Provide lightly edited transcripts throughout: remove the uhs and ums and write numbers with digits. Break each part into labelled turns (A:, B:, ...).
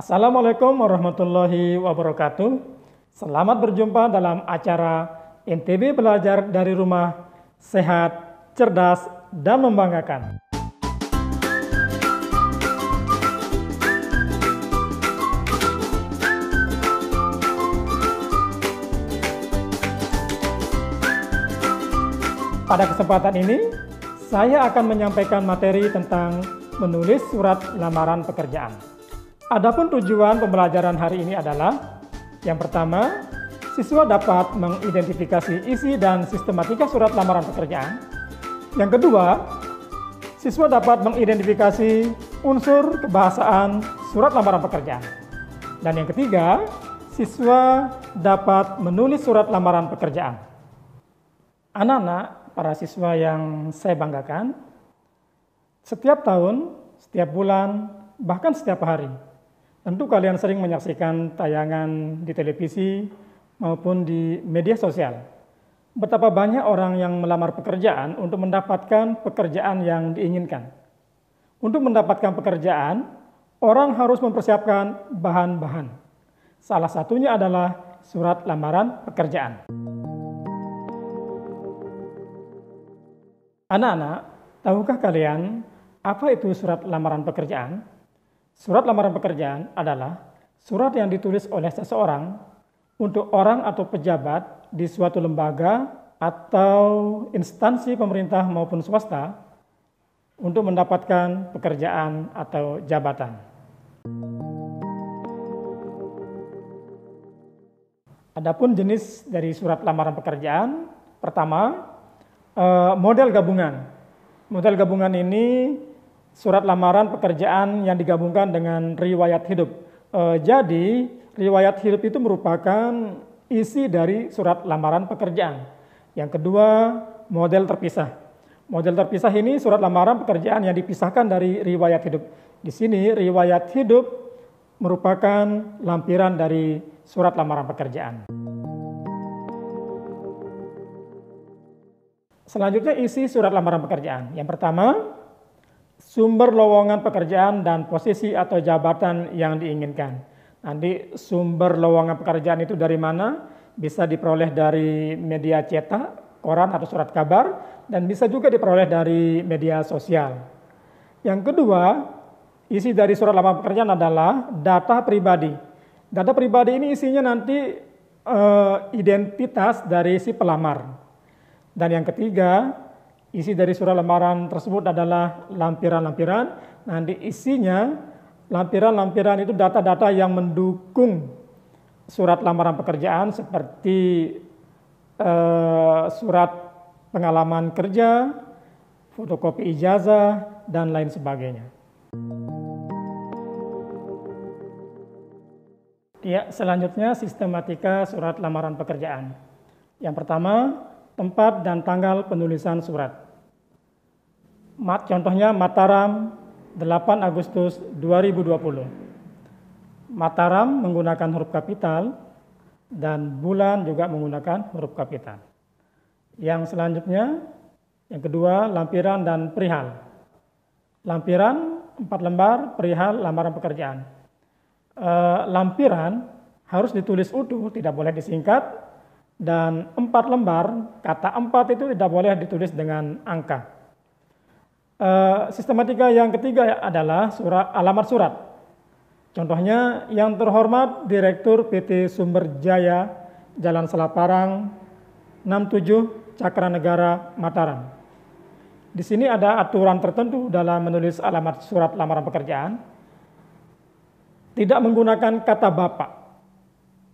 A: Assalamualaikum warahmatullahi wabarakatuh. Selamat berjumpa dalam acara NTB Belajar dari Rumah, Sehat, Cerdas, dan Membanggakan. Pada kesempatan ini, saya akan menyampaikan materi tentang menulis surat lamaran pekerjaan. Adapun tujuan pembelajaran hari ini adalah yang pertama, siswa dapat mengidentifikasi isi dan sistematika surat lamaran pekerjaan. Yang kedua, siswa dapat mengidentifikasi unsur kebahasaan surat lamaran pekerjaan. Dan yang ketiga, siswa dapat menulis surat lamaran pekerjaan. Anak-anak, para siswa yang saya banggakan, setiap tahun, setiap bulan, bahkan setiap hari, tentu kalian sering menyaksikan tayangan di televisi maupun di media sosial. Betapa banyak orang yang melamar pekerjaan untuk mendapatkan pekerjaan yang diinginkan. Untuk mendapatkan pekerjaan, orang harus mempersiapkan bahan-bahan. Salah satunya adalah surat lamaran pekerjaan. Anak-anak, tahukah kalian apa itu surat lamaran pekerjaan? Surat lamaran pekerjaan adalah surat yang ditulis oleh seseorang untuk orang atau pejabat di suatu lembaga atau instansi pemerintah maupun swasta untuk mendapatkan pekerjaan atau jabatan. Adapun jenis dari surat lamaran pekerjaan, pertama, model gabungan. Model gabungan ini surat lamaran pekerjaan yang digabungkan dengan riwayat hidup. Jadi, riwayat hidup itu merupakan isi dari surat lamaran pekerjaan. Yang kedua, model terpisah. Model terpisah ini surat lamaran pekerjaan yang dipisahkan dari riwayat hidup. Di sini, riwayat hidup merupakan lampiran dari surat lamaran pekerjaan. Selanjutnya, isi surat lamaran pekerjaan. Yang pertama, sumber lowongan pekerjaan dan posisi atau jabatan yang diinginkan. Nanti sumber lowongan pekerjaan itu dari mana? Bisa diperoleh dari media cetak, koran atau surat kabar, dan bisa juga diperoleh dari media sosial. Yang kedua, isi dari surat lamaran pekerjaan adalah data pribadi. Data pribadi ini isinya nanti identitas dari si pelamar. Dan yang ketiga, isi dari surat lamaran tersebut adalah lampiran-lampiran. Nanti isinya lampiran-lampiran itu data-data yang mendukung surat lamaran pekerjaan seperti surat pengalaman kerja, fotokopi ijazah, dan lain sebagainya. Ya, selanjutnya sistematika surat lamaran pekerjaan. Yang pertama, tempat dan tanggal penulisan surat. Contohnya Mataram, 8 Agustus 2020. Mataram menggunakan huruf kapital dan bulan juga menggunakan huruf kapital. Yang selanjutnya, yang kedua, lampiran dan perihal. Lampiran 4 lembar, perihal lamaran pekerjaan. Lampiran harus ditulis utuh, tidak boleh disingkat. Dan 4 lembar, kata 4 itu tidak boleh ditulis dengan angka. Sistematika yang ketiga adalah alamat surat. Contohnya, yang terhormat Direktur PT Sumber Jaya, Jalan Selaparang, 67, Cakranegara, Mataram. Di sini ada aturan tertentu dalam menulis alamat surat lamaran pekerjaan. Tidak menggunakan kata Bapak,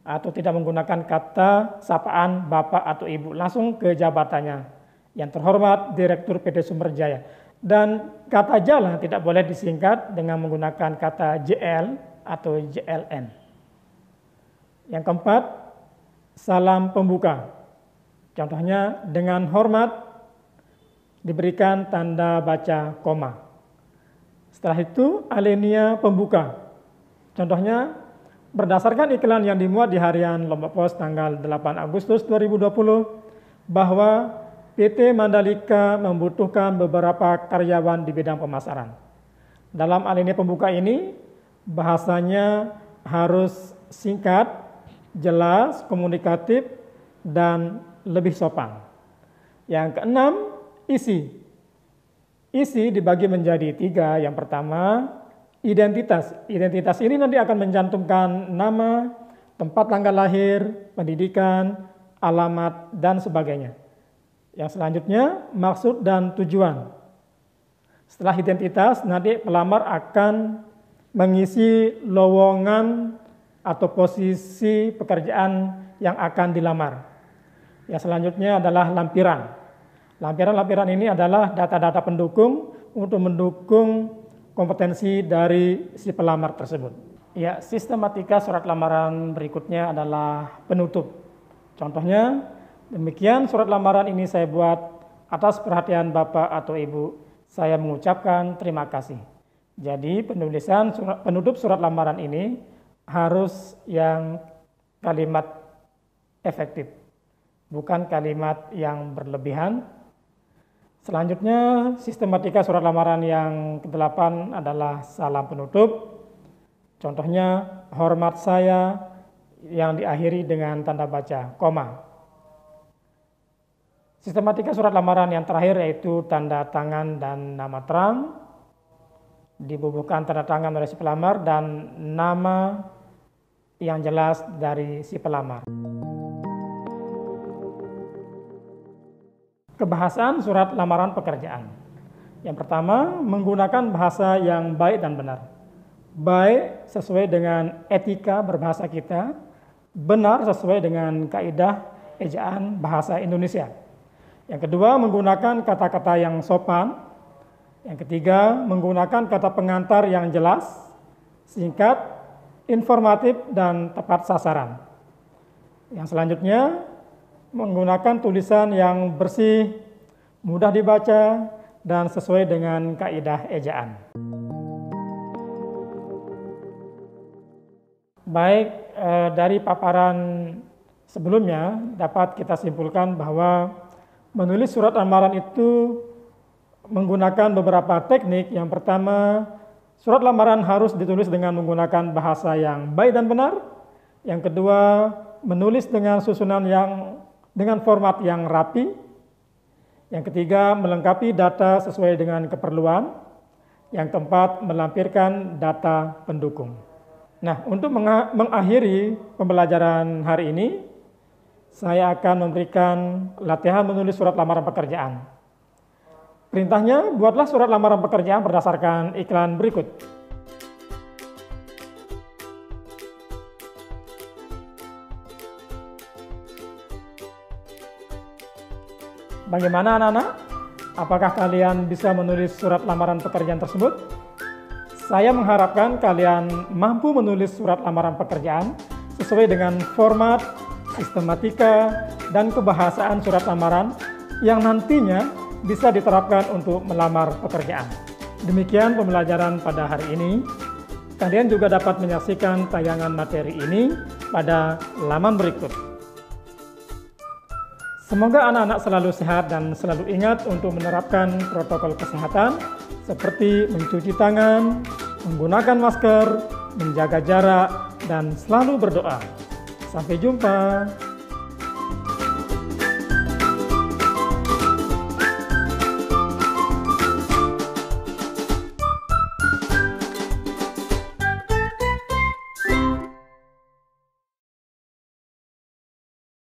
A: atau tidak menggunakan kata sapaan bapak atau ibu, langsung ke jabatannya. Yang terhormat Direktur PT Sumber Jaya. Dan kata jalan tidak boleh disingkat dengan menggunakan kata JL atau JLN. Yang keempat, salam pembuka. Contohnya dengan hormat diberikan tanda baca koma. Setelah itu alinea pembuka. Contohnya berdasarkan iklan yang dimuat di harian Lombok Pos tanggal 8 Agustus 2020 bahwa PT Mandalika membutuhkan beberapa karyawan di bidang pemasaran. Dalam alinea pembuka ini, Bahasanya harus singkat, jelas, komunikatif, dan lebih sopan. Yang keenam, isi. Isi dibagi menjadi 3. Yang pertama, identitas. Identitas ini nanti akan mencantumkan nama, tempat tanggal lahir, pendidikan, alamat, dan sebagainya. Yang selanjutnya, maksud dan tujuan. Setelah identitas, nanti pelamar akan mengisi lowongan atau posisi pekerjaan yang akan dilamar. Yang selanjutnya adalah lampiran. Lampiran-lampiran ini adalah data-data pendukung untuk mendukung kompetensi dari si pelamar tersebut. Ya, sistematika surat lamaran berikutnya adalah penutup. Contohnya, demikian surat lamaran ini saya buat atas perhatian Bapak atau Ibu. Saya mengucapkan terima kasih. Jadi penutup surat lamaran ini harus yang kalimat efektif, bukan kalimat yang berlebihan. Selanjutnya, sistematika surat lamaran yang ke-8 adalah salam penutup. Contohnya, hormat saya yang diakhiri dengan tanda baca koma. Sistematika surat lamaran yang terakhir yaitu tanda tangan dan nama terang. Dibubuhkan tanda tangan oleh si pelamar dan nama yang jelas dari si pelamar. Kebahasaan surat lamaran pekerjaan. Yang pertama, menggunakan bahasa yang baik dan benar. Baik sesuai dengan etika berbahasa kita, benar sesuai dengan kaidah ejaan bahasa Indonesia. Yang kedua, menggunakan kata-kata yang sopan. Yang ketiga, menggunakan kata pengantar yang jelas, singkat, informatif, dan tepat sasaran. Yang selanjutnya, menggunakan tulisan yang bersih, mudah dibaca, dan sesuai dengan kaidah ejaan. Baik, dari paparan sebelumnya dapat kita simpulkan bahwa menulis surat lamaran itu menggunakan beberapa teknik. Yang pertama, surat lamaran harus ditulis dengan menggunakan bahasa yang baik dan benar. Yang kedua, menulis dengan susunan dengan format yang rapi. Yang ketiga, melengkapi data sesuai dengan keperluan. Yang keempat, melampirkan data pendukung. Nah, untuk mengakhiri pembelajaran hari ini, saya akan memberikan latihan menulis surat lamaran pekerjaan. Perintahnya, buatlah surat lamaran pekerjaan berdasarkan iklan berikut. Bagaimana anak-anak? Apakah kalian bisa menulis surat lamaran pekerjaan tersebut? Saya mengharapkan kalian mampu menulis surat lamaran pekerjaan sesuai dengan format, sistematika, dan kebahasaan surat lamaran yang nantinya bisa diterapkan untuk melamar pekerjaan. Demikian pembelajaran pada hari ini. Kalian juga dapat menyaksikan tayangan materi ini pada laman berikut. Semoga anak-anak selalu sehat dan selalu ingat untuk menerapkan protokol kesehatan seperti mencuci tangan, menggunakan masker, menjaga jarak, dan selalu berdoa. Sampai jumpa.